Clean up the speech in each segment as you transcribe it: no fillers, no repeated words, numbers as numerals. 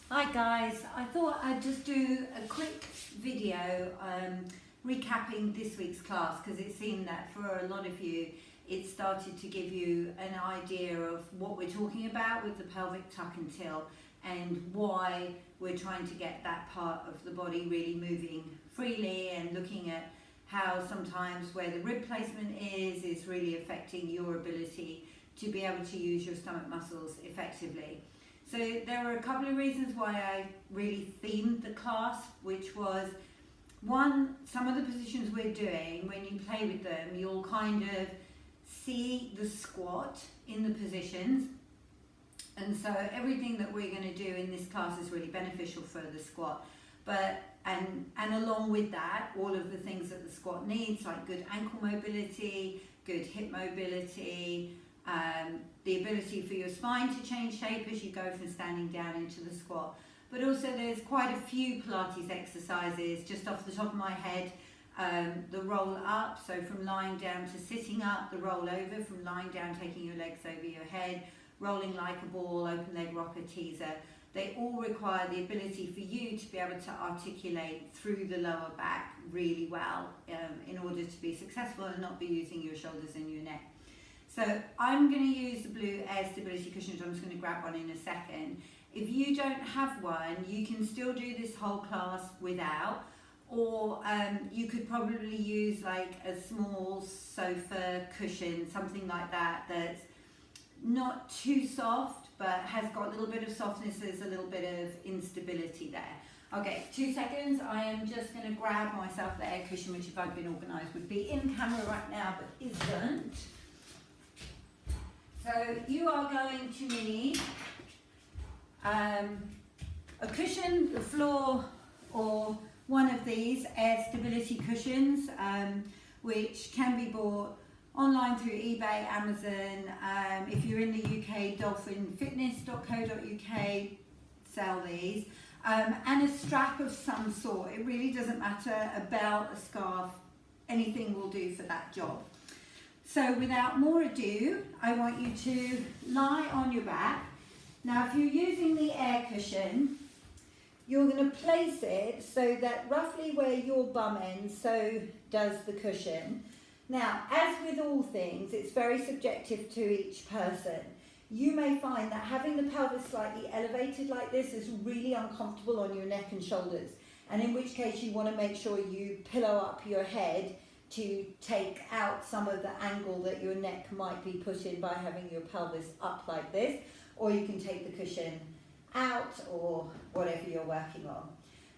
Hi guys, I thought I'd just do a quick video recapping this week's class because it seemed that for a lot of you it started to give you an idea of what we're talking about with the pelvic tuck and tilt and why we're trying to get that part of the body really moving freely and looking at how sometimes where the rib placement is really affecting your ability to be able to use your stomach muscles effectively. So there were a couple of reasons why I really themed the class, which was, one, some of the positions we're doing, when you play with them, you'll kind of see the squat in the positions. And so everything that we're going to do in this class is really beneficial for the squat. And along with that, all of the things that the squat needs, like good ankle mobility, good hip mobility, the ability for your spine to change shape as you go from standing down into the squat. But also there's quite a few Pilates exercises, just off the top of my head, the roll up, so from lying down to sitting up, the roll over, from lying down taking your legs over your head, rolling like a ball, open leg rocker, teaser. They all require the ability for you to be able to articulate through the lower back really well in order to be successful and not be using your shoulders and your neck. So I'm going to use the blue air stability cushions. I'm just going to grab one in a second. If you don't have one, you can still do this whole class without, or you could probably use like a small sofa cushion, something like that, that's not too soft but has got a little bit of softness. There's a little bit of instability there. Okay, 2 seconds. I am just going to grab myself the air cushion, which if I'd been organised would be in camera right now but isn't. So you are going to need a cushion, the floor, or one of these air stability cushions, which can be bought online through eBay, Amazon. If you're in the UK, dolphinfitness.co.uk sell these, and a strap of some sort. It really doesn't matter, a belt, a scarf, anything will do for that job. So without more ado, I want you to lie on your back. Now if you're using the air cushion, you're going to place it so that roughly where your bum ends, so does the cushion. Now, as with all things, it's very subjective to each person. You may find that having the pelvis slightly elevated like this is really uncomfortable on your neck and shoulders, and in which case you want to make sure you pillow up your head to take out some of the angle that your neck might be put in by having your pelvis up like this, or you can take the cushion out or whatever you're working on.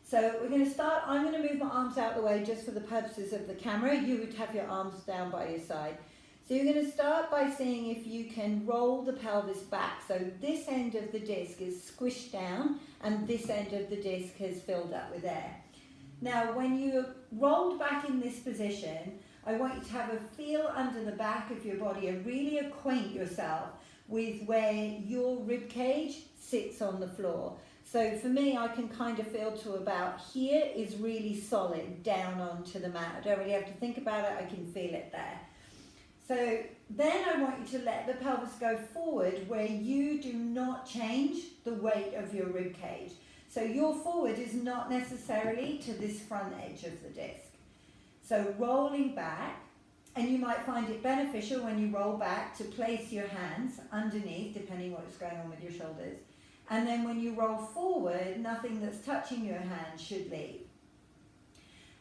So we're going to start. I'm going to move my arms out of the way just for the purposes of the camera. You would have your arms down by your side. So you're going to start by seeing if you can roll the pelvis back. So this end of the disc is squished down and this end of the disc has filled up with air. Now, when you're rolled back in this position, I want you to have a feel under the back of your body and really acquaint yourself with where your rib cage sits on the floor. So for me, I can kind of feel to about here is really solid down onto the mat. I don't really have to think about it, I can feel it there. So then I want you to let the pelvis go forward where you do not change the weight of your rib cage. So your forward is not necessarily to this front edge of the disc. So rolling back, and you might find it beneficial when you roll back to place your hands underneath, depending what's going on with your shoulders. And then when you roll forward, nothing that's touching your hand should leave.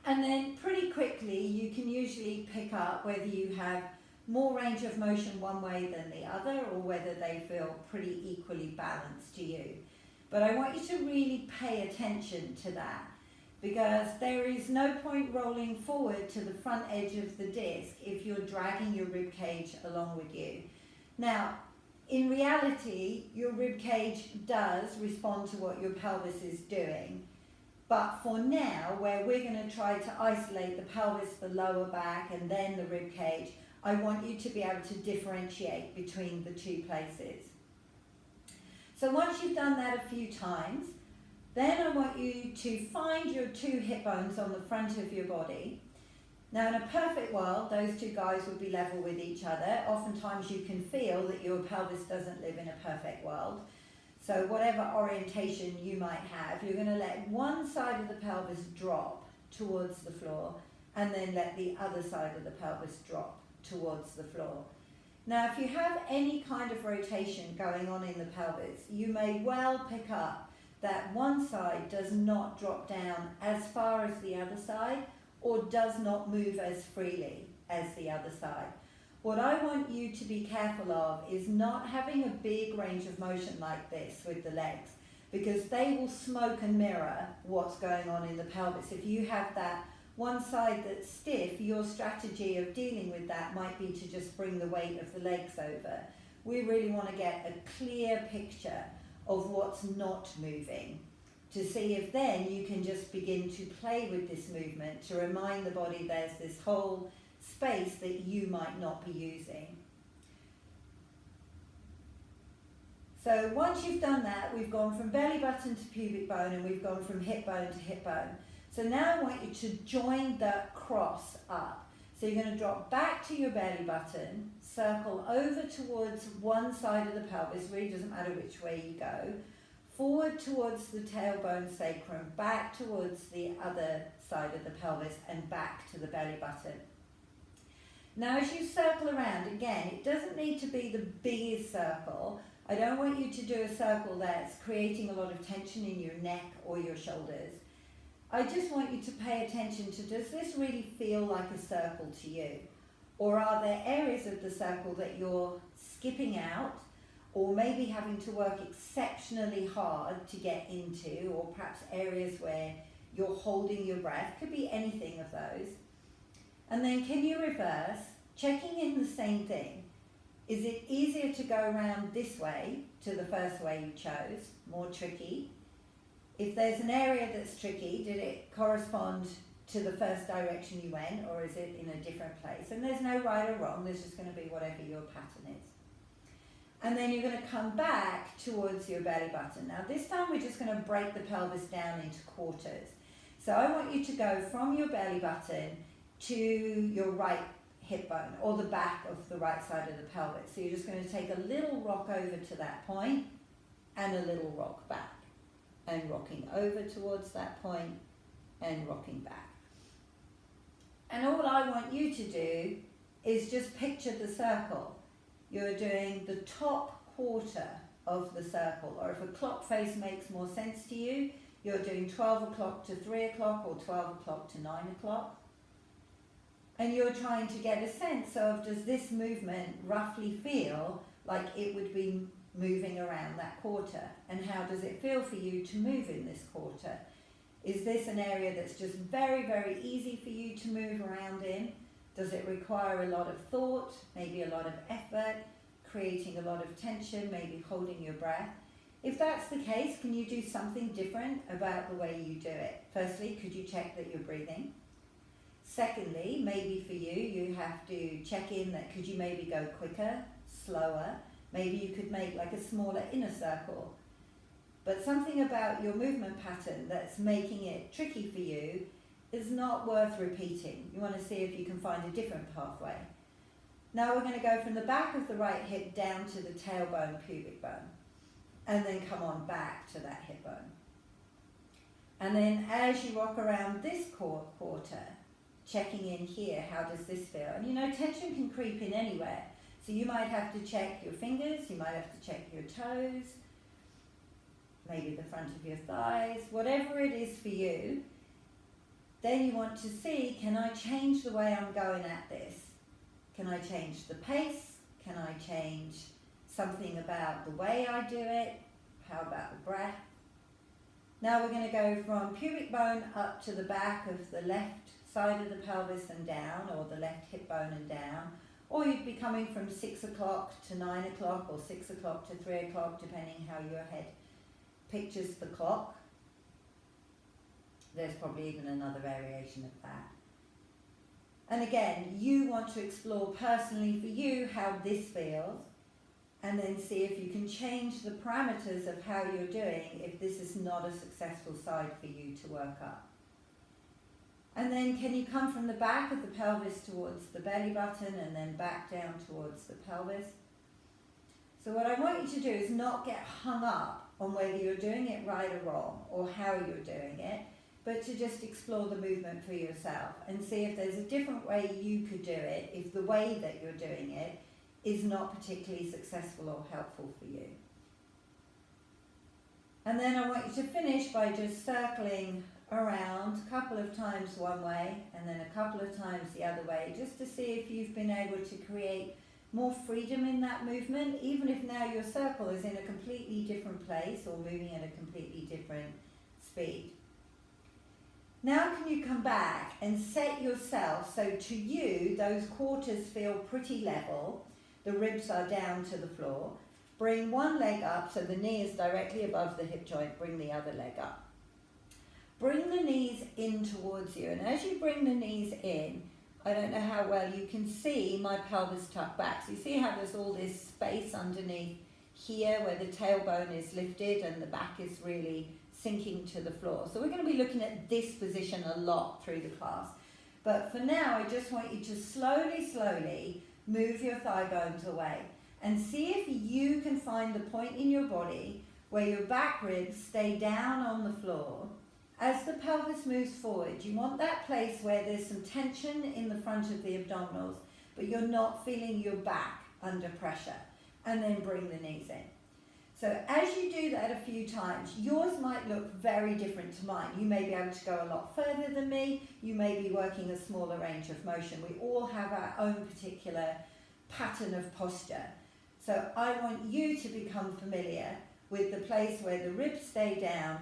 And then pretty quickly, you can usually pick up whether you have more range of motion one way than the other, or whether they feel pretty equally balanced to you. But I want you to really pay attention to that, because there is no point rolling forward to the front edge of the disc if you're dragging your rib cage along with you. Now, in reality, your rib cage does respond to what your pelvis is doing. But for now, where we're going to try to isolate the pelvis, the lower back, and then the rib cage, I want you to be able to differentiate between the two places. So once you've done that a few times, then I want you to find your two hip bones on the front of your body. Now in a perfect world, those two guys would be level with each other. Oftentimes you can feel that your pelvis doesn't live in a perfect world. So whatever orientation you might have, you're going to let one side of the pelvis drop towards the floor and then let the other side of the pelvis drop towards the floor. Now, if you have any kind of rotation going on in the pelvis, you may well pick up that one side does not drop down as far as the other side or does not move as freely as the other side. What I want you to be careful of is not having a big range of motion like this with the legs, because they will smoke and mirror what's going on in the pelvis. If you have that one side that's stiff, your strategy of dealing with that might be to just bring the weight of the legs over. We really want to get a clear picture of what's not moving, to see if then you can just begin to play with this movement to remind the body there's this whole space that you might not be using. So once you've done that, we've gone from belly button to pubic bone and we've gone from hip bone to hip bone. So now I want you to join the cross up. So you're going to drop back to your belly button, circle over towards one side of the pelvis, really doesn't matter which way you go, forward towards the tailbone sacrum, back towards the other side of the pelvis and back to the belly button. Now as you circle around, again, it doesn't need to be the biggest circle. I don't want you to do a circle that's creating a lot of tension in your neck or your shoulders. I just want you to pay attention to, does this really feel like a circle to you? Or are there areas of the circle that you're skipping out or maybe having to work exceptionally hard to get into, or perhaps areas where you're holding your breath? Could be anything of those. And then can you reverse, checking in the same thing? Is it easier to go around this way to the first way you chose, more tricky? If there's an area that's tricky, did it correspond to the first direction you went, or is it in a different place? And there's no right or wrong, there's just going to be whatever your pattern is. And then you're going to come back towards your belly button. Now this time we're just going to break the pelvis down into quarters. So I want you to go from your belly button to your right hip bone, or the back of the right side of the pelvis. So you're just going to take a little rock over to that point and a little rock back, and rocking over towards that point and rocking back. And all I want you to do is just picture the circle. You're doing the top quarter of the circle, or if a clock face makes more sense to you, you're doing 12 o'clock to 3 o'clock or 12 o'clock to 9 o'clock. And you're trying to get a sense of, does this movement roughly feel like it would be moving around that quarter? And how does it feel for you to move in this quarter? Is this an area that's just very, very easy for you to move around in? Does it require a lot of thought, maybe a lot of effort, creating a lot of tension, maybe holding your breath? If that's the case, can you do something different about the way you do it? Firstly, could you check that you're breathing? Secondly, maybe for you, you have to check in that could you maybe go quicker, slower? Maybe you could make like a smaller inner circle. But something about your movement pattern that's making it tricky for you is not worth repeating. You want to see if you can find a different pathway. Now we're going to go from the back of the right hip down to the tailbone, pubic bone, and then come on back to that hip bone. And then as you rock around this quarter, checking in here, how does this feel? And you know, tension can creep in anywhere. So you might have to check your fingers, you might have to check your toes, maybe the front of your thighs, whatever it is for you. Then you want to see, can I change the way I'm going at this? Can I change the pace? Can I change something about the way I do it? How about the breath? Now we're going to go from pubic bone up to the back of the left side of the pelvis and down, or the left hip bone and down. Or you'd be coming from 6 o'clock to 9 o'clock, or 6 o'clock to 3 o'clock, depending how your head pictures the clock. There's probably even another variation of that. And again, you want to explore personally for you how this feels, and then see if you can change the parameters of how you're doing if this is not a successful side for you to work up. And then can you come from the back of the pelvis towards the belly button and then back down towards the pelvis? So what I want you to do is not get hung up on whether you're doing it right or wrong or how you're doing it, but to just explore the movement for yourself and see if there's a different way you could do it, if the way that you're doing it is not particularly successful or helpful for you. And then I want you to finish by just circling around a couple of times one way and then a couple of times the other way, just to see if you've been able to create more freedom in that movement, even if now your circle is in a completely different place or moving at a completely different speed. Now can you come back and set yourself so to you those quarters feel pretty level, the ribs are down to the floor. Bring one leg up so the knee is directly above the hip joint, bring the other leg up. Bring the knees in towards you, and as you bring the knees in, I don't know how well you can see my pelvis tucked back. So you see how there's all this space underneath here where the tailbone is lifted and the back is really sinking to the floor. So we're going to be looking at this position a lot through the class. But for now, I just want you to slowly move your thigh bones away and see if you can find the point in your body where your back ribs stay down on the floor. As the pelvis moves forward, you want that place where there's some tension in the front of the abdominals, but you're not feeling your back under pressure. And then bring the knees in. So as you do that a few times, yours might look very different to mine. You may be able to go a lot further than me. You may be working a smaller range of motion. We all have our own particular pattern of posture. So I want you to become familiar with the place where the ribs stay down,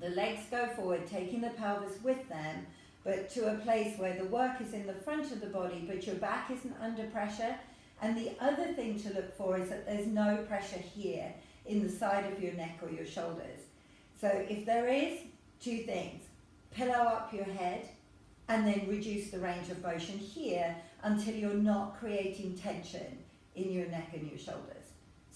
the legs go forward, taking the pelvis with them, but to a place where the work is in the front of the body, but your back isn't under pressure. And the other thing to look for is that there's no pressure here in the side of your neck or your shoulders. So if there is, two things: pillow up your head and then reduce the range of motion here until you're not creating tension in your neck and your shoulders.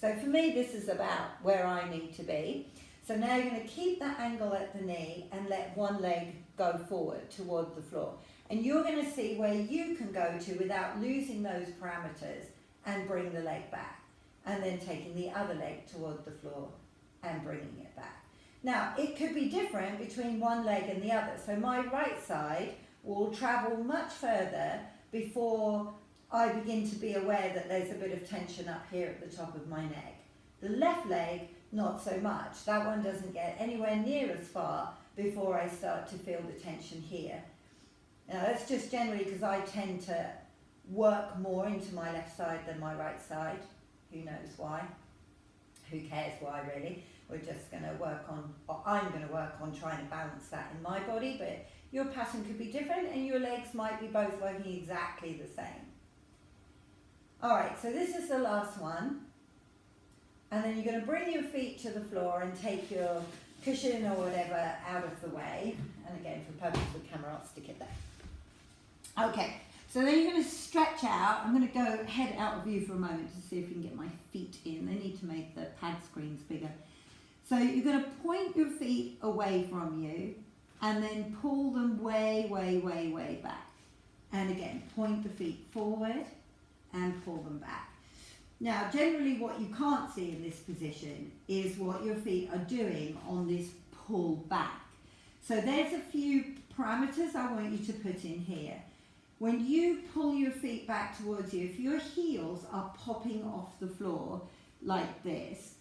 So for me, this is about where I need to be. So now you're going to keep that angle at the knee and let one leg go forward toward the floor. And you're going to see where you can go to without losing those parameters and bring the leg back. And then taking the other leg toward the floor and bringing it back. Now, it could be different between one leg and the other. So my right side will travel much further before I begin to be aware that there's a bit of tension up here at the top of my neck. The left leg, not so much. That one doesn't get anywhere near as far before I start to feel the tension here. Now that's just generally because I tend to work more into my left side than my right side. Who knows why? Who cares why, really? We're just going to work on, or I'm going to work on trying to balance that in my body, but your pattern could be different and your legs might be both working exactly the same. Alright, so this is the last one. And then you're going to bring your feet to the floor and take your cushion or whatever out of the way. And again, for purposes of the camera, I'll stick it there. Okay, so then you're going to stretch out. I'm going to go head out of view for a moment to see if we can get my feet in. They need to make the pad screens bigger. So you're going to point your feet away from you and then pull them way back. And again, point the feet forward and pull them back. Now, generally what you can't see in this position is what your feet are doing on this pull back. So there's a few parameters I want you to put in here. When you pull your feet back towards you, if your heels are popping off the floor like this,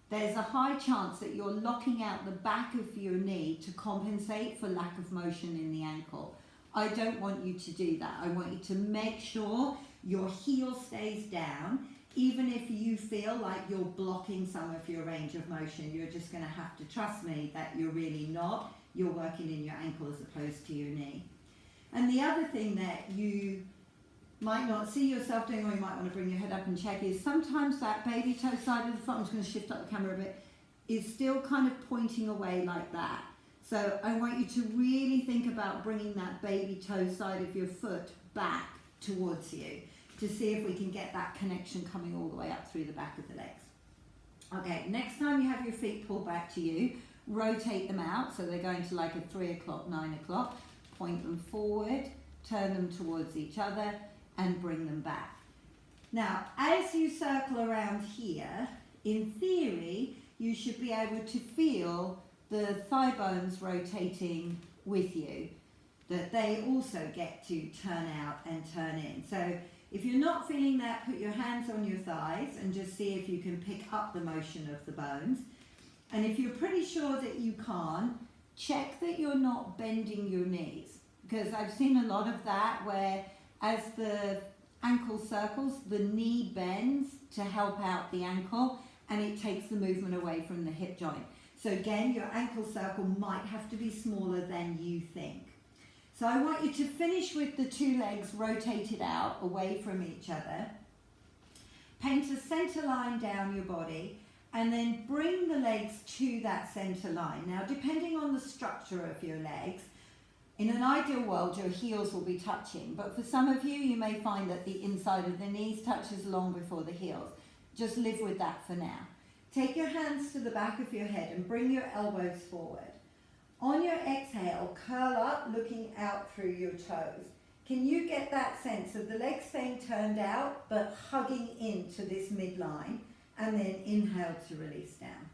there's a high chance that you're locking out the back of your knee to compensate for lack of motion in the ankle. I don't want you to do that. I want you to make sure your heel stays down. Even if you feel like you're blocking some of your range of motion, you're just going to have to trust me that you're really not. You're working in your ankle as opposed to your knee. And the other thing that you might not see yourself doing, or you might want to bring your head up and check, is sometimes that baby toe side of the foot, I'm just going to shift up the camera a bit, is still kind of pointing away like that. So I want you to really think about bringing that baby toe side of your foot back towards you to see if we can get that connection coming all the way up through the back of the legs. Okay, next time you have your feet pulled back to you, rotate them out so they're going to like a 3 o'clock, 9 o'clock, point them forward, turn them towards each other and bring them back. Now, as you circle around here, in theory, you should be able to feel the thigh bones rotating with you, that they also get to turn out and turn in. So if you're not feeling that, put your hands on your thighs and just see if you can pick up the motion of the bones. And if you're pretty sure that you can't, check that you're not bending your knees, because I've seen a lot of that where as the ankle circles, the knee bends to help out the ankle and it takes the movement away from the hip joint. So again, your ankle circle might have to be smaller than you think. So I want you to finish with the two legs rotated out away from each other. Paint a center line down your body and then bring the legs to that center line. Now, depending on the structure of your legs, in an ideal world, your heels will be touching, but for some of you, you may find that the inside of the knees touches long before the heels. Just live with that for now. Take your hands to the back of your head and bring your elbows forward. On your exhale, curl up, looking out through your toes. Can you get that sense of the legs staying turned out, but hugging into this midline, and then inhale to release down.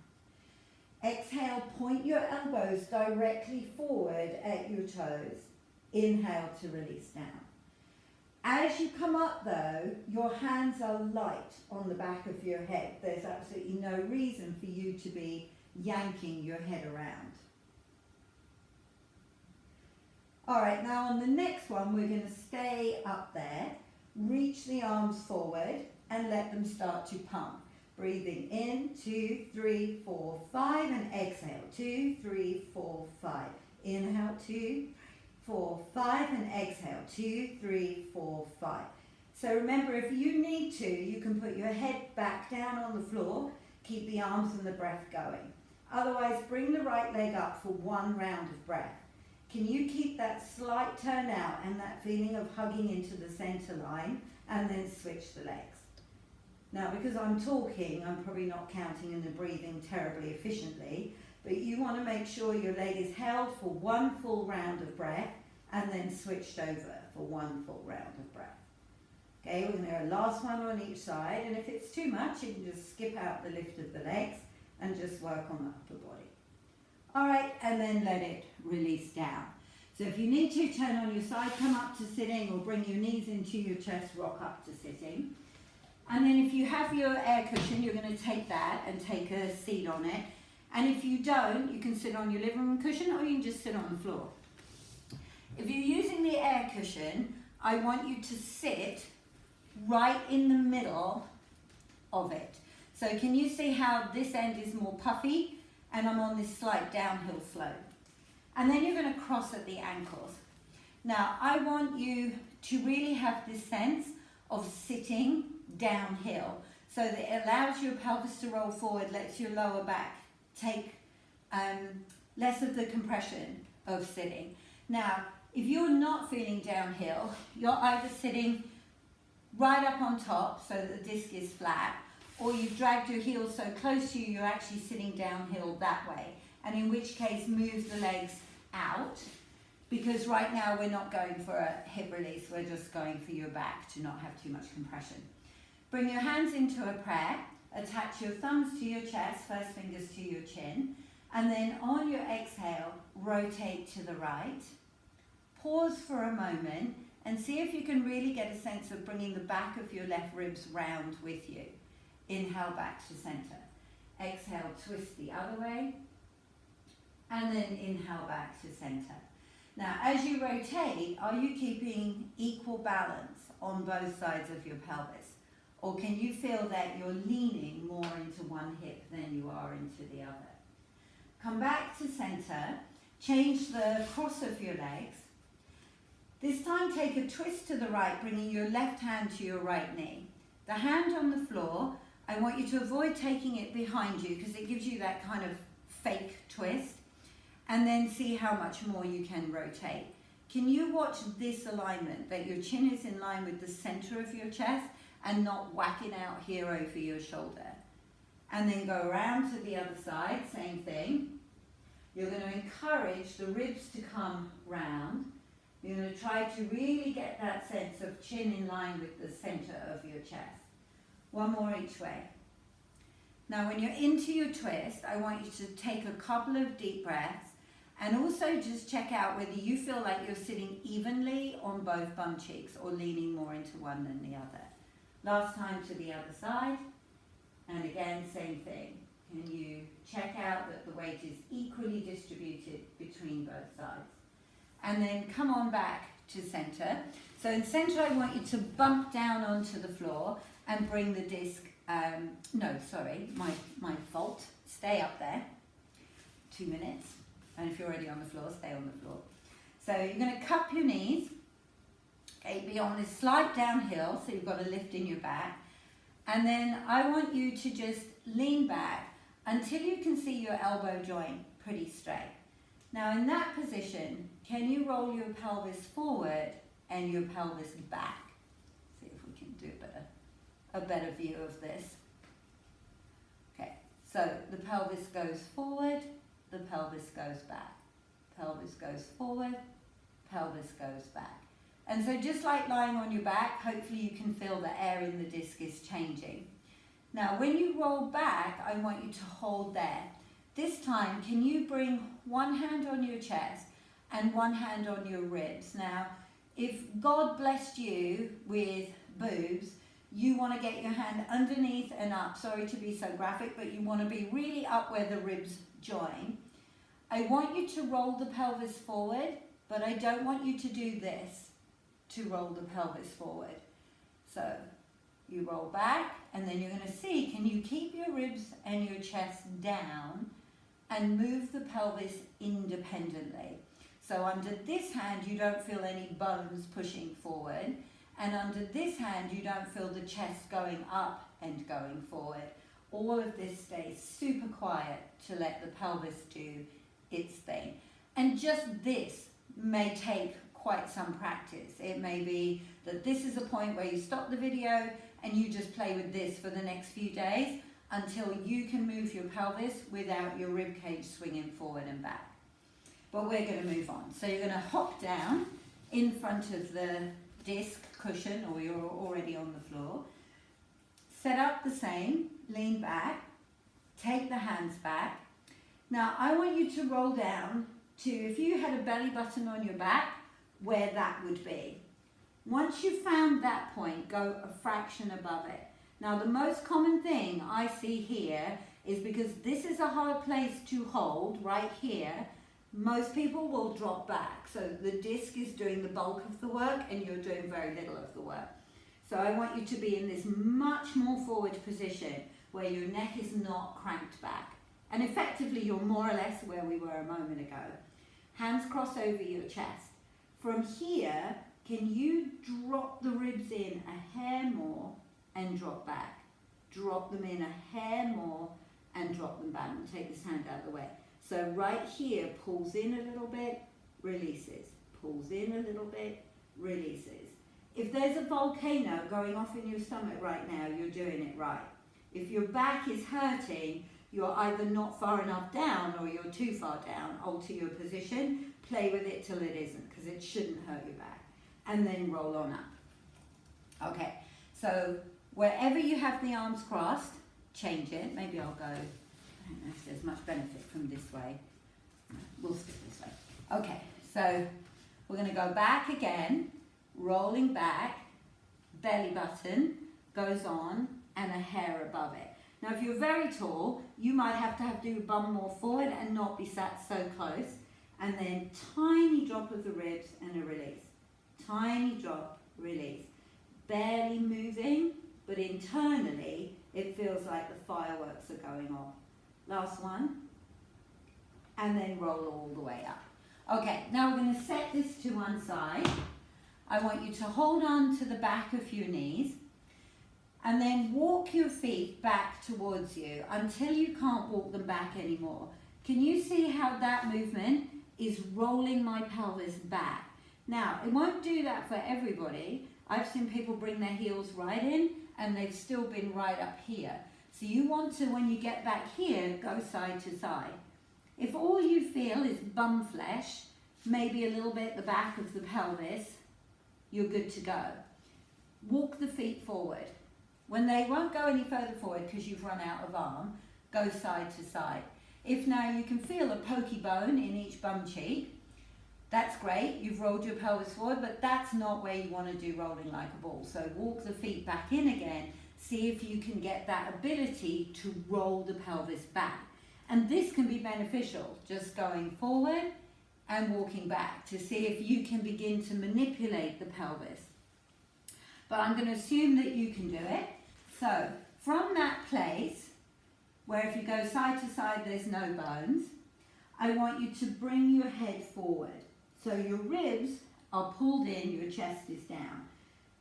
Exhale, point your elbows directly forward at your toes. Inhale to release down. As you come up though, your hands are light on the back of your head. There's absolutely no reason for you to be yanking your head around. All right, now on the next one, we're going to stay up there, reach the arms forward and let them start to pump. Breathing in, 2, 3, 4, 5, and exhale, 2, 3, 4, 5. Inhale, 2, 4, 5, and exhale, 2, 3, 4, 5. So remember, if you need to, you can put your head back down on the floor, keep the arms and the breath going. Otherwise, bring the right leg up for one round of breath. Can you keep that slight turn out and that feeling of hugging into the center line, and then switch the legs? Now, because I'm talking, I'm probably not counting and breathing terribly efficiently, but you want to make sure your leg is held for one full round of breath and then switched over for one full round of breath. Okay, we're going to go last one on each side, and if it's too much, you can just skip out the lift of the legs and just work on the upper body. All right, and then let it release down. So if you need to, turn on your side, come up to sitting, or bring your knees into your chest, rock up to sitting. And then if you have your air cushion, you're going to take that and take a seat on it. And if you don't, you can sit on your living room cushion, or you can just sit on the floor. If you're using the air cushion, I want you to sit right in the middle of it. So can you see how this end is more puffy and I'm on this slight downhill slope? And then you're going to cross at the ankles. Now, I want you to really have this sense of sitting downhill, so that it allows your pelvis to roll forward, lets your lower back take less of the compression of sitting. Now, if you're not feeling downhill, you're either sitting right up on top so that the disc is flat, or you've dragged your heels so close to you, you're actually sitting downhill that way. And in which case, move the legs out, because right now we're not going for a hip release, we're just going for your back to not have too much compression. Bring your hands into a prayer, attach your thumbs to your chest, first fingers to your chin, and then on your exhale, rotate to the right. Pause for a moment and see if you can really get a sense of bringing the back of your left ribs round with you. Inhale back to center. Exhale, twist the other way, and then inhale back to center. Now, as you rotate, are you keeping equal balance on both sides of your pelvis? Or can you feel that you're leaning more into one hip than you are into the other? Come back to center, change the cross of your legs. This time take a twist to the right, bringing your left hand to your right knee. The hand on the floor, I want you to avoid taking it behind you because it gives you that kind of fake twist. And then see how much more you can rotate. Can you watch this alignment, that your chin is in line with the center of your chest and not whacking out here over your shoulder? And then go around to the other side, same thing. You're going to encourage the ribs to come round. You're going to try to really get that sense of chin in line with the center of your chest. One more each way. Now when you're into your twist, I want you to take a couple of deep breaths and also just check out whether you feel like you're sitting evenly on both bum cheeks or leaning more into one than the other. Last time to the other side, and again, same thing. Can you check out that the weight is equally distributed between both sides? And then come on back to center. So in center, I want you to bump down onto the floor and bring the disc, my fault. Stay up there, 2 minutes. And if you're already on the floor, stay on the floor. So you're gonna cup your knees, okay, be on this slight downhill, so you've got a lift in your back. And then I want you to just lean back until you can see your elbow joint pretty straight. Now in that position, can you roll your pelvis forward and your pelvis back? See if we can do a better view of this. Okay, so the pelvis goes forward, the pelvis goes back. Pelvis goes forward, pelvis goes back. And so just like lying on your back, hopefully you can feel the air in the disc is changing. Now when you roll back, I want you to hold there. This time, can you bring one hand on your chest and one hand on your ribs? Now, if God blessed you with boobs, you want to get your hand underneath and up. Sorry to be so graphic, but you want to be really up where the ribs join. I want you to roll the pelvis forward, but I don't want you to do this to roll the pelvis forward. So you roll back, and then you're going to see, can you keep your ribs and your chest down and move the pelvis independently? So under this hand, you don't feel any bones pushing forward. And under this hand, you don't feel the chest going up and going forward. All of this stays super quiet to let the pelvis do its thing. And just this may take quite some practice. It may be that this is a point where you stop the video and you just play with this for the next few days until you can move your pelvis without your rib cage swinging forward and back. But we're going to move on. So you're going to hop down in front of the disc cushion, or you're already on the floor. Set up the same, lean back, take the hands back. Now I want you to roll down to, if you had a belly button on your back, where that would be. Once you've found that point, go a fraction above it. Now the most common thing I see here is, because this is a hard place to hold right here, most people will drop back. So the disc is doing the bulk of the work and you're doing very little of the work. So I want you to be in this much more forward position where your neck is not cranked back. And effectively you're more or less where we were a moment ago. Hands cross over your chest. From here, can you drop the ribs in a hair more and drop back? Drop them in a hair more and drop them back. We'll take this hand out of the way. So right here, pulls in a little bit, releases. Pulls in a little bit, releases. If there's a volcano going off in your stomach right now, you're doing it right. If your back is hurting, you're either not far enough down or you're too far down. Alter your position, play with it till it isn't, because it shouldn't hurt your back. And then roll on up. Okay, so wherever you have the arms crossed, change it. Maybe I'll go, I don't know if there's much benefit from this way. We'll stick this way. Okay, so we're going to go back again, rolling back, belly button goes on, and a hair above it. Now if you're very tall, you might have to do bum more forward and not be sat so close. And then tiny drop of the ribs and a release. Tiny drop, release. Barely moving, but internally it feels like the fireworks are going off. Last one. And then roll all the way up. Okay, now we're going to set this to one side. I want you to hold on to the back of your knees and then walk your feet back towards you until you can't walk them back anymore. Can you see how that movement is rolling my pelvis back? Now, it won't do that for everybody. I've seen people bring their heels right in and they've still been right up here. So you want to, when you get back here, go side to side. If all you feel is bum flesh, maybe a little bit the back of the pelvis, you're good to go. Walk the feet forward. When they won't go any further forward because you've run out of arm, go side to side. If now you can feel a pokey bone in each bum cheek, that's great, you've rolled your pelvis forward, but that's not where you want to do rolling like a ball. So walk the feet back in again, see if you can get that ability to roll the pelvis back. And this can be beneficial, just going forward and walking back to see if you can begin to manipulate the pelvis. But I'm going to assume that you can do it. So from that place, where if you go side to side there's no bones, I want you to bring your head forward. So your ribs are pulled in, your chest is down.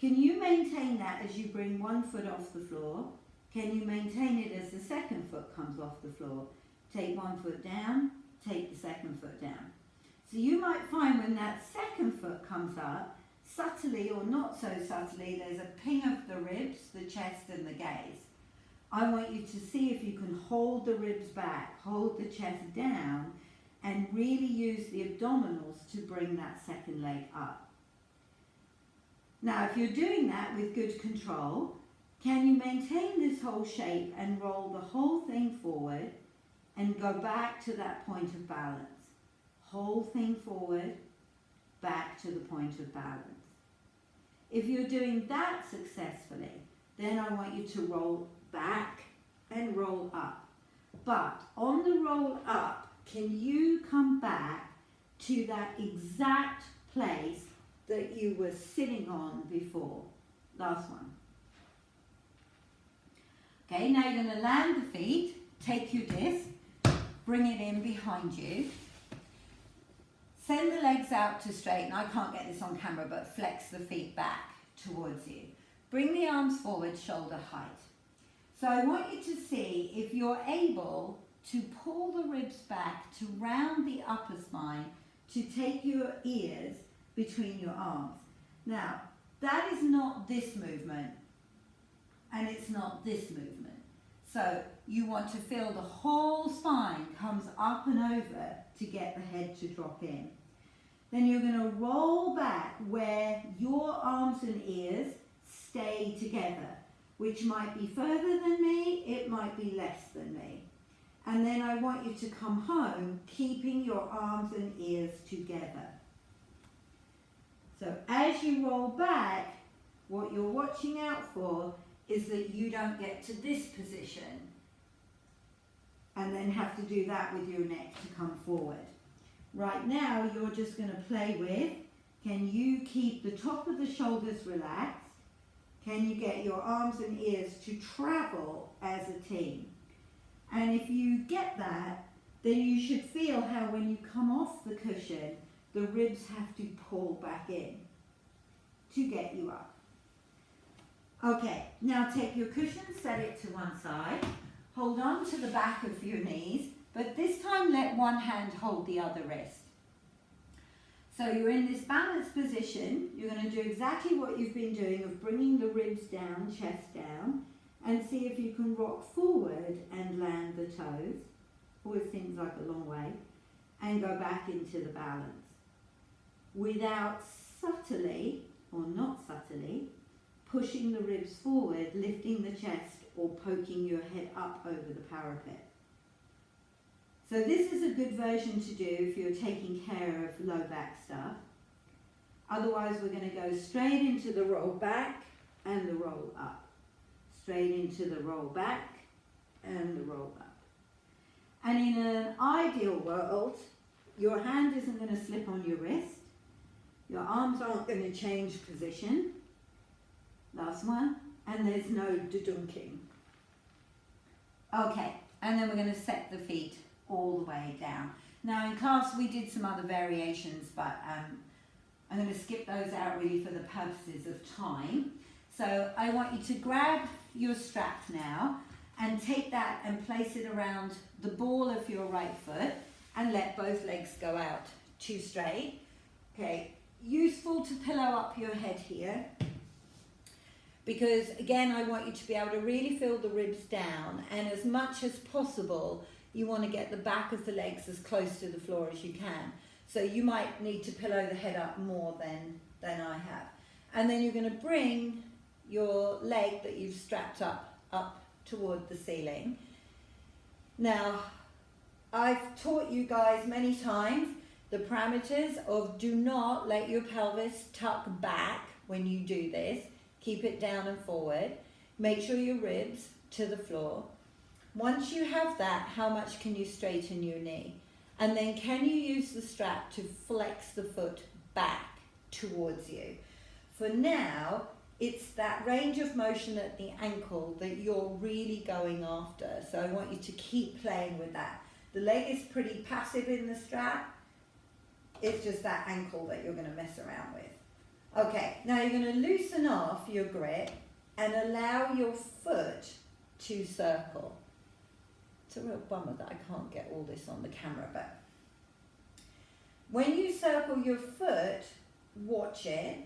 Can you maintain that as you bring one foot off the floor? Can you maintain it as the second foot comes off the floor? Take one foot down, take the second foot down. So you might find when that second foot comes up, subtly or not so subtly, there's a ping of the ribs, the chest and the gaze. I want you to see if you can hold the ribs back, hold the chest down, and really use the abdominals to bring that second leg up. Now, if you're doing that with good control, can you maintain this whole shape and roll the whole thing forward and go back to that point of balance? Whole thing forward, back to the point of balance. If you're doing that successfully, then I want you to roll back and roll up. But on the roll up, can you come back to that exact place that you were sitting on before? Last one. Okay, now you're going to land the feet, take your disc, bring it in behind you. Send the legs out to straighten. I can't get this on camera, but flex the feet back towards you. Bring the arms forward, shoulder height. So I want you to see if you're able to pull the ribs back to round the upper spine to take your ears between your arms. Now, that is not this movement, and it's not this movement. So you want to feel the whole spine comes up and over to get the head to drop in. Then you're going to roll back where your arms and ears stay together, which might be further than me, it might be less than me. And then I want you to come home keeping your arms and ears together. So as you roll back, what you're watching out for is that you don't get to this position and then have to do that with your neck to come forward. Right now, you're just going to play with, can you keep the top of the shoulders relaxed? Can you get your arms and ears to travel as a team? And if you get that, then you should feel how when you come off the cushion, the ribs have to pull back in to get you up. Okay, now take your cushion, set it to one side. Hold on to the back of your knees, but this time let one hand hold the other wrist. So you're in this balanced position. You're going to do exactly what you've been doing of bringing the ribs down, chest down, and see if you can rock forward and land the toes. Always seems like a long way. And go back into the balance. Without subtly, or not subtly, pushing the ribs forward, lifting the chest, or poking your head up over the parapet. So this is a good version to do if you're taking care of low back stuff. Otherwise, we're going to go straight into the roll back and the roll up. Straight into the roll back and the roll up. And in an ideal world, your hand isn't going to slip on your wrist. Your arms aren't going to change position. Last one. And there's no dudunking. Okay, and then we're going to set the feet all the way down. Now in class we did some other variations, but I'm going to skip those out really for the purposes of time. So I want you to grab your strap now and take that and place it around the ball of your right foot and let both legs go out too straight. Okay, useful to pillow up your head here, because again I want you to be able to really feel the ribs down, and as much as possible you want to get the back of the legs as close to the floor as you can. So you might need to pillow the head up more than I have. And then you're going to bring your leg that you've strapped up toward the ceiling. Now, I've taught you guys many times the parameters of do not let your pelvis tuck back when you do this. Keep it down and forward. Make sure your ribs to the floor. Once you have that, how much can you straighten your knee? And then can you use the strap to flex the foot back towards you? For now, it's that range of motion at the ankle that you're really going after. So I want you to keep playing with that. The leg is pretty passive in the strap. It's just that ankle that you're going to mess around with. Okay, now you're going to loosen off your grip and allow your foot to circle. It's a real bummer that I can't get all this on the camera, but when you circle your foot, watch it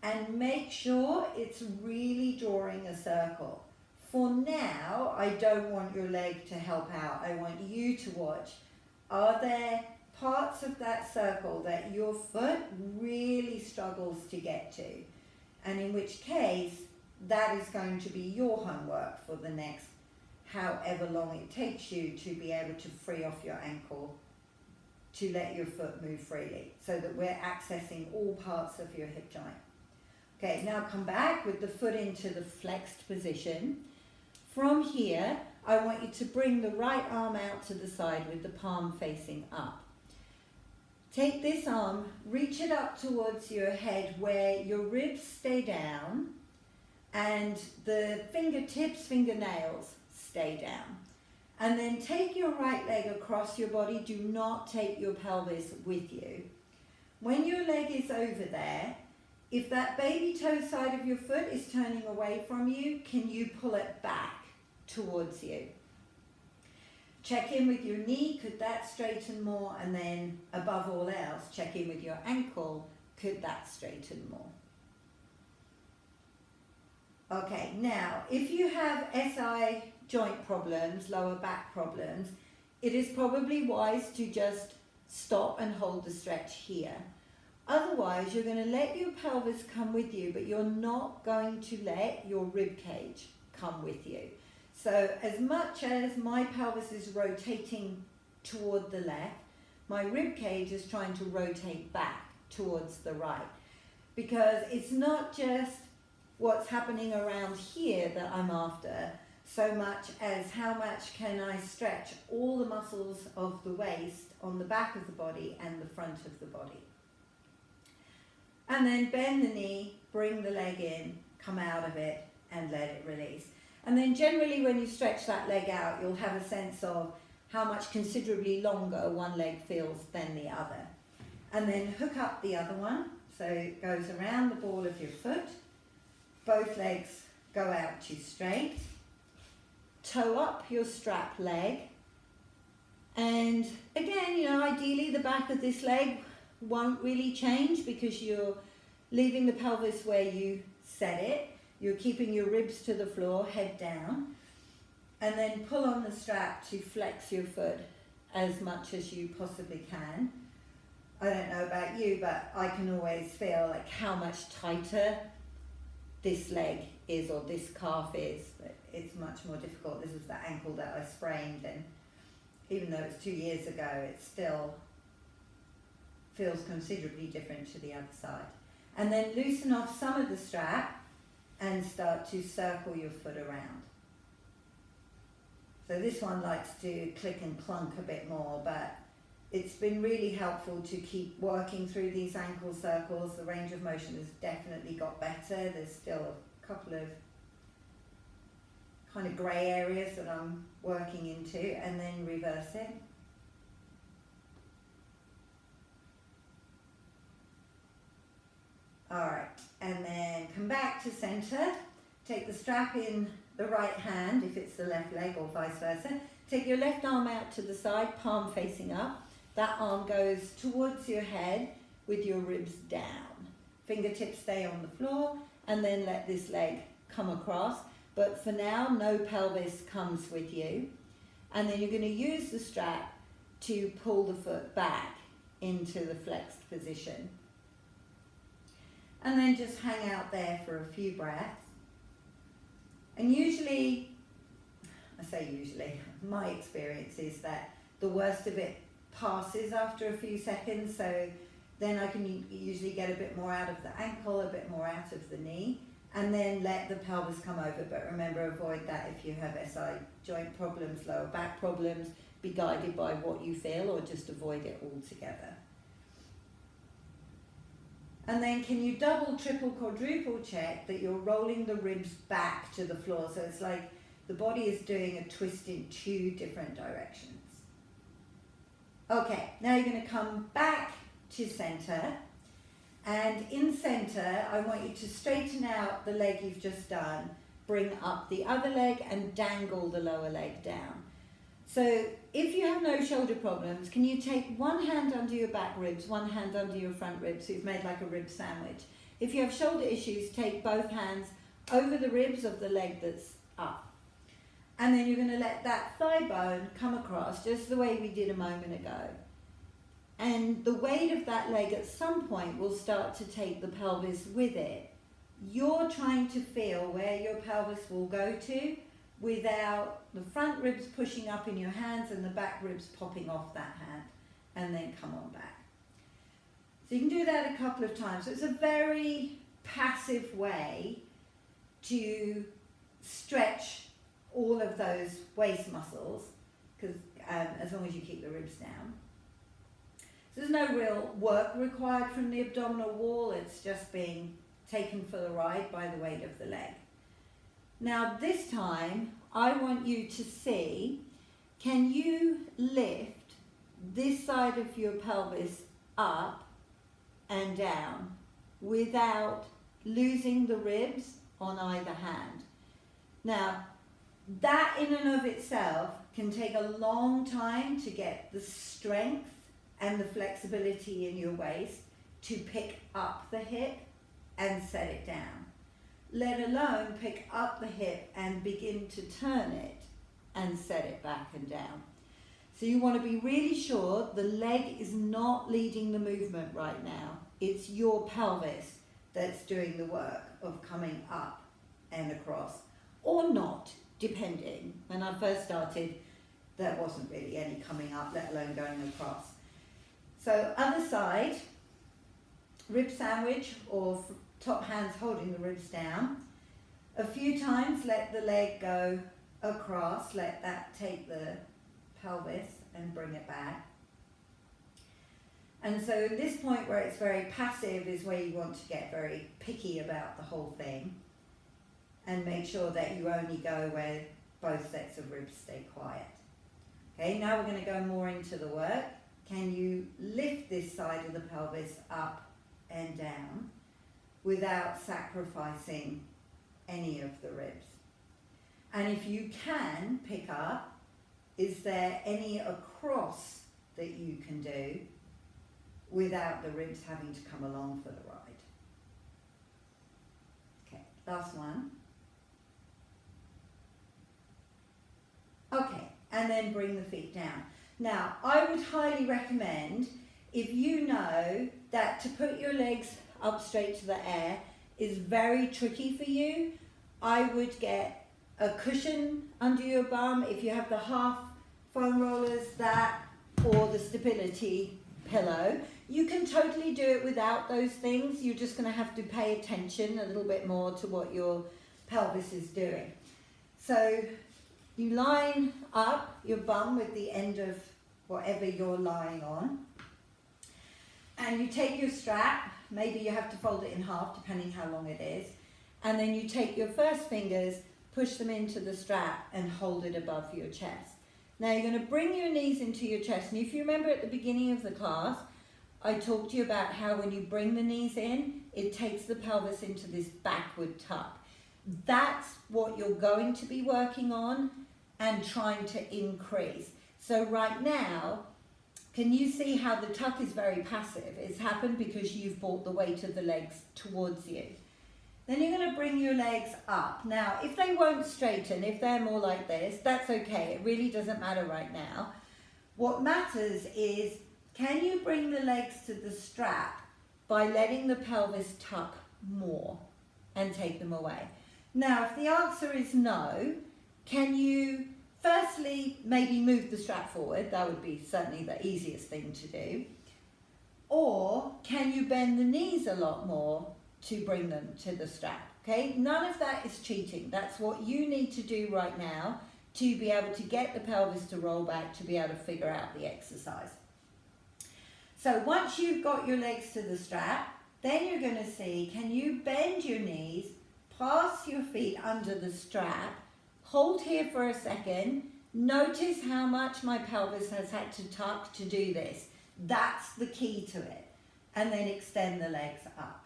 and make sure it's really drawing a circle. For now, I don't want your leg to help out. I want you to watch. Are there parts of that circle that your foot really struggles to get to? And in which case, that is going to be your homework for the next however long it takes you to be able to free off your ankle to let your foot move freely, so that we're accessing all parts of your hip joint. Okay, now come back with the foot into the flexed position. From here, I want you to bring the right arm out to the side with the palm facing up. Take this arm, reach it up towards your head where your ribs stay down and the fingertips, fingernails stay down. And then take your right leg across your body. Do not take your pelvis with you. When your leg is over there, if that baby toe side of your foot is turning away from you, can you pull it back towards you? Check in with your knee, could that straighten more? And then above all else, check in with your ankle, could that straighten more? Okay, now if you have SI joint problems, lower back problems, it is probably wise to just stop and hold the stretch here. Otherwise, you're going to let your pelvis come with you, but you're not going to let your rib cage come with you. So as much as my pelvis is rotating toward the left, my rib cage is trying to rotate back towards the right. Because it's not just what's happening around here that I'm after, so much as how much can I stretch all the muscles of the waist on the back of the body and the front of the body. And then bend the knee, bring the leg in, come out of it and let it release. And then generally when you stretch that leg out, you'll have a sense of how much considerably longer one leg feels than the other. And then hook up the other one, so it goes around the ball of your foot. Both legs go out to straight. Toe up your strap leg. And again, ideally the back of this leg won't really change because you're leaving the pelvis where you set it. You're keeping your ribs to the floor, head down. And then pull on the strap to flex your foot as much as you possibly can. I don't know about you, but I can always feel like how much tighter this leg is or this calf is. It's much more difficult. This is the ankle that I sprained, and even though it's 2 years ago, it still feels considerably different to the other side. And then loosen off some of the strap and start to circle your foot around. So this one likes to click and clunk a bit more, but it's been really helpful to keep working through these ankle circles. The range of motion has definitely got better. There's still a couple of kind of grey areas that I'm working into, and then reverse it. Alright, and then come back to center. Take the strap in the right hand, if it's the left leg, or vice versa. Take your left arm out to the side, palm facing up. That arm goes towards your head with your ribs down. Fingertips stay on the floor, and then let this leg come across. But for now, no pelvis comes with you. And then you're going to use the strap to pull the foot back into the flexed position. And then just hang out there for a few breaths. And usually, I say usually, my experience is that the worst of it passes after a few seconds, so then I can usually get a bit more out of the ankle, a bit more out of the knee, and then let the pelvis come over. But remember, avoid that if you have SI joint problems, lower back problems. Be guided by what you feel, or just avoid it altogether. And then can you double, triple, quadruple check that you're rolling the ribs back to the floor, so it's like the body is doing a twist in 2 different directions. Okay, now you're going to come back to center, and in center I want you to straighten out the leg you've just done, bring up the other leg and dangle the lower leg down. So if you have no shoulder problems, can you take one hand under your back ribs, one hand under your front ribs, so you've made like a rib sandwich. If you have shoulder issues, take both hands over the ribs of the leg that's up. And then you're going to let that thigh bone come across just the way we did a moment ago. And the weight of that leg at some point will start to take the pelvis with it. You're trying to feel where your pelvis will go to without the front ribs pushing up in your hands and the back ribs popping off that hand, and then come on back. So you can do that a couple of times. So it's a very passive way to stretch all of those waist muscles, because as long as you keep the ribs down. So there's no real work required from the abdominal wall, it's just being taken for the ride by the weight of the leg. Now this time, I want you to see, can you lift this side of your pelvis up and down without losing the ribs on either hand? Now, that in and of itself can take a long time to get the strength and the flexibility in your waist to pick up the hip and set it down, let alone pick up the hip and begin to turn it and set it back and down. So you want to be really sure the leg is not leading the movement right now. It's your pelvis that's doing the work of coming up and across, or not, depending. When I first started, there wasn't really any coming up, let alone going across. So other side, rib sandwich, or top hands holding the ribs down. A few times let the leg go across, let that take the pelvis and bring it back. And so at this point where it's very passive is where you want to get very picky about the whole thing and make sure that you only go where both sets of ribs stay quiet. Okay, now we're going to go more into the work. Can you lift this side of the pelvis up and down without sacrificing any of the ribs? And if you can pick up, is there any across that you can do without the ribs having to come along for the ride? Okay, last one. Okay, and then bring the feet down. Now, I would highly recommend, if you know that to put your legs up straight to the air is very tricky for you, I would get a cushion under your bum. If you have the half foam rollers, that, or the stability pillow. You can totally do it without those things. You're just going to have to pay attention a little bit more to what your pelvis is doing. So you line up your bum with the end of whatever you're lying on, and you take your strap, maybe you have to fold it in half depending how long it is, and then you take your first fingers, push them into the strap and hold it above your chest. Now you're going to bring your knees into your chest, and if you remember at the beginning of the class, I talked to you about how when you bring the knees in, it takes the pelvis into this backward tuck. That's what you're going to be working on and trying to increase. So right now, can you see how the tuck is very passive? It's happened because you've brought the weight of the legs towards you. Then you're going to bring your legs up. Now, if they won't straighten, if they're more like this, that's okay. It really doesn't matter right now. What matters is, can you bring the legs to the strap by letting the pelvis tuck more and take them away? Now, if the answer is no, can you firstly maybe move the strap forward? That would be certainly the easiest thing to do. Or can you bend the knees a lot more to bring them to the strap? Okay, none of that is cheating. That's what you need to do right now to be able to get the pelvis to roll back, to be able to figure out the exercise. So once you've got your legs to the strap, then you're going to see, can you bend your knees, pass your feet under the strap, hold here for a second, notice how much my pelvis has had to tuck to do this. That's the key to it. And then extend the legs up.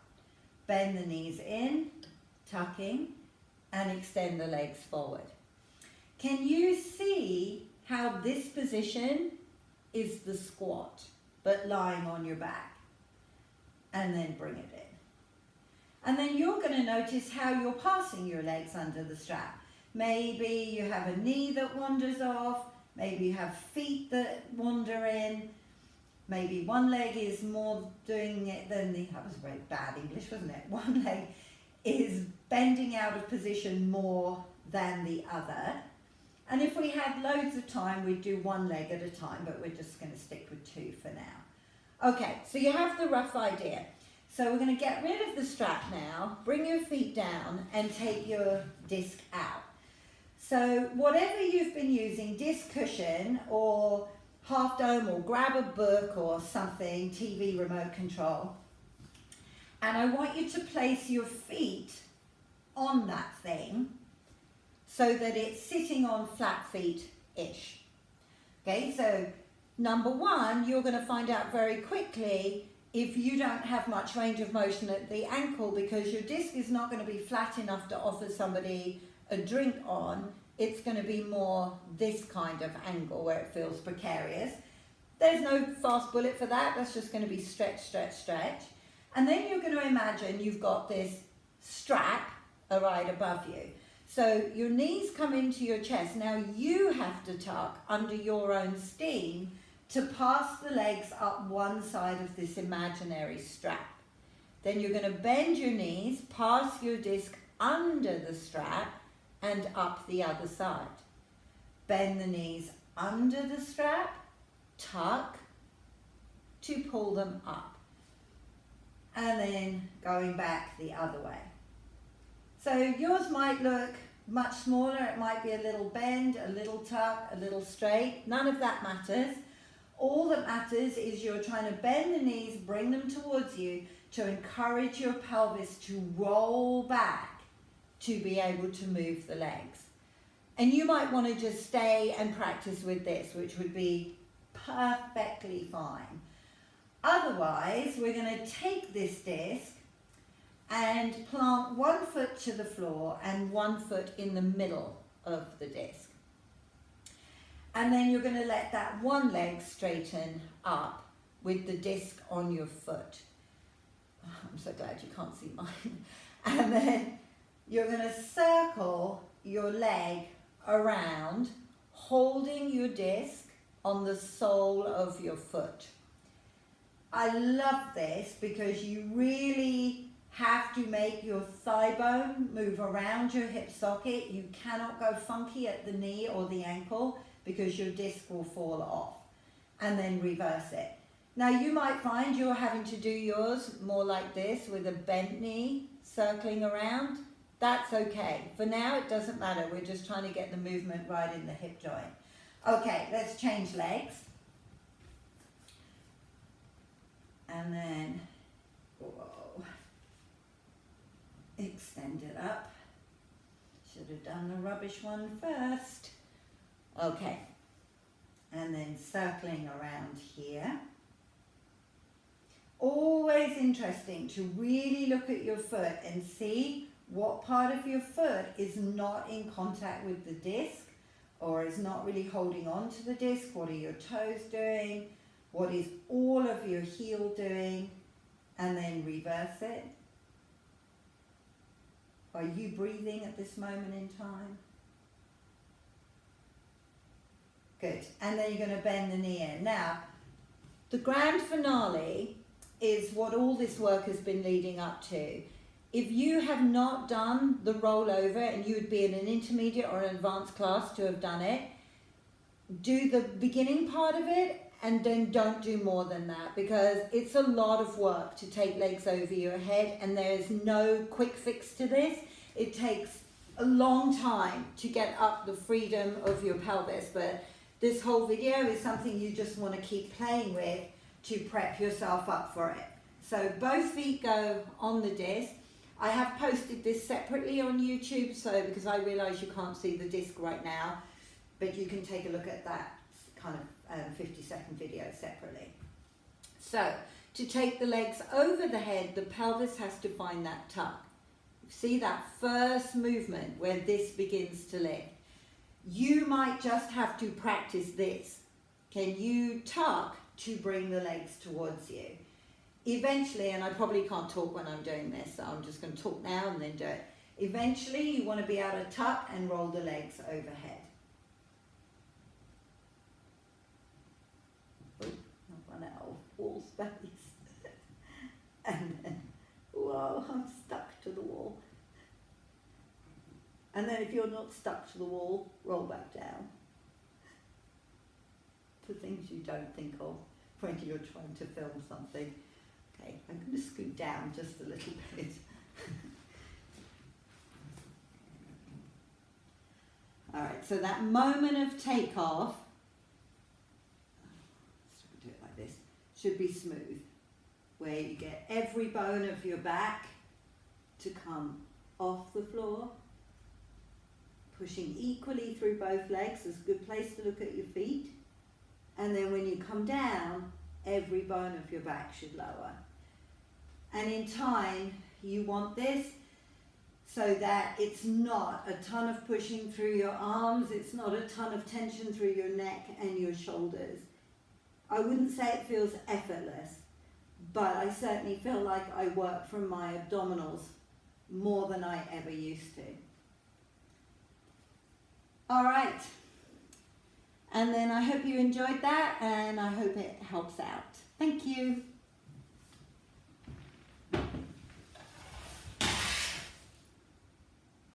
Bend the knees in, tucking, and extend the legs forward. Can you see how this position is the squat, but lying on your back? And then bring it in. And then you're going to notice how you're passing your legs under the strap. Maybe you have a knee that wanders off, maybe you have feet that wander in, maybe one leg is more doing it than the, that was very bad English, wasn't it? One leg is bending out of position more than the other. And if we had loads of time, we'd do one leg at a time, but we're just going to stick with two for now. Okay, so you have the rough idea. So we're going to get rid of the strap now, bring your feet down and take your disc out. So whatever you've been using, disc cushion or half dome, or grab a book or something, TV remote control. And I want you to place your feet on that thing so that it's sitting on flat feet-ish. Okay, so number one, you're going to find out very quickly if you don't have much range of motion at the ankle, because your disc is not going to be flat enough to offer somebody a drink on. It's going to be more this kind of angle where it feels precarious. There's no fast bullet for that. That's just going to be stretch, stretch, stretch. And then you're going to imagine you've got this strap right above you. So your knees come into your chest. Now you have to tuck under your own steam to pass the legs up one side of this imaginary strap. Then you're going to bend your knees, pass your disc under the strap, and up the other side. Bend the knees under the strap, tuck to pull them up. And then going back the other way. So yours might look much smaller. It might be a little bend, a little tuck, a little straight. None of that matters. All that matters is you're trying to bend the knees, bring them towards you to encourage your pelvis to roll back to be able to move the legs. And you might want to just stay and practice with this, which would be perfectly fine. Otherwise, we're going to take this disc and plant one foot to the floor and one foot in the middle of the disc. And then you're going to let that one leg straighten up with the disc on your foot. Oh, I'm so glad you can't see mine. And then you're going to circle your leg around, holding your disc on the sole of your foot. I love this because you really have to make your thigh bone move around your hip socket. You cannot go funky at the knee or the ankle because your disc will fall off. And then reverse it. Now you might find you're having to do yours more like this with a bent knee circling around. That's okay. For now, it doesn't matter. We're just trying to get the movement right in the hip joint. Okay, let's change legs. And then, whoa, extend it up. Should have done the rubbish one first. Okay, and then circling around here. Always interesting to really look at your foot and see what part of your foot is not in contact with the disc or is not really holding on to the disc. What are your toes doing? What is all of your heel doing? And then reverse it. Are you breathing at this moment in time? Good. And then you're going to bend the knee in. Now, the grand finale is what all this work has been leading up to. If you have not done the rollover, and you would be in an intermediate or an advanced class to have done it, do the beginning part of it and then don't do more than that, because it's a lot of work to take legs over your head, and there's no quick fix to this. It takes a long time to get up the freedom of your pelvis, but this whole video is something you just want to keep playing with to prep yourself up for it. So both feet go on the disc. I have posted this separately on YouTube, so because I realise you can't see the disc right now, but you can take a look at that kind of 50-second video separately. So to take the legs over the head, the pelvis has to find that tuck. See that first movement where this begins to lift. You might just have to practice this. Can you tuck to bring the legs towards you? Eventually, and I probably can't talk when I'm doing this, so I'm just going to talk now and then do it. Eventually, you want to be able to tuck and roll the legs overhead. Oh, I've run out of wall space. And then, whoa, I'm stuck to the wall. And then if you're not stuck to the wall, roll back down. The things you don't think of when you're trying to film something. Okay, I'm going to scoot down just a little bit. All right, so that moment of takeoff, let's do it like this, should be smooth, where you get every bone of your back to come off the floor, pushing equally through both legs. It's a good place to look at your feet. And then when you come down, every bone of your back should lower. And in time, you want this so that it's not a ton of pushing through your arms, it's not a ton of tension through your neck and your shoulders. I wouldn't say it feels effortless, but I certainly feel like I work from my abdominals more than I ever used to. All right. And then I hope you enjoyed that, and I hope it helps out. Thank you.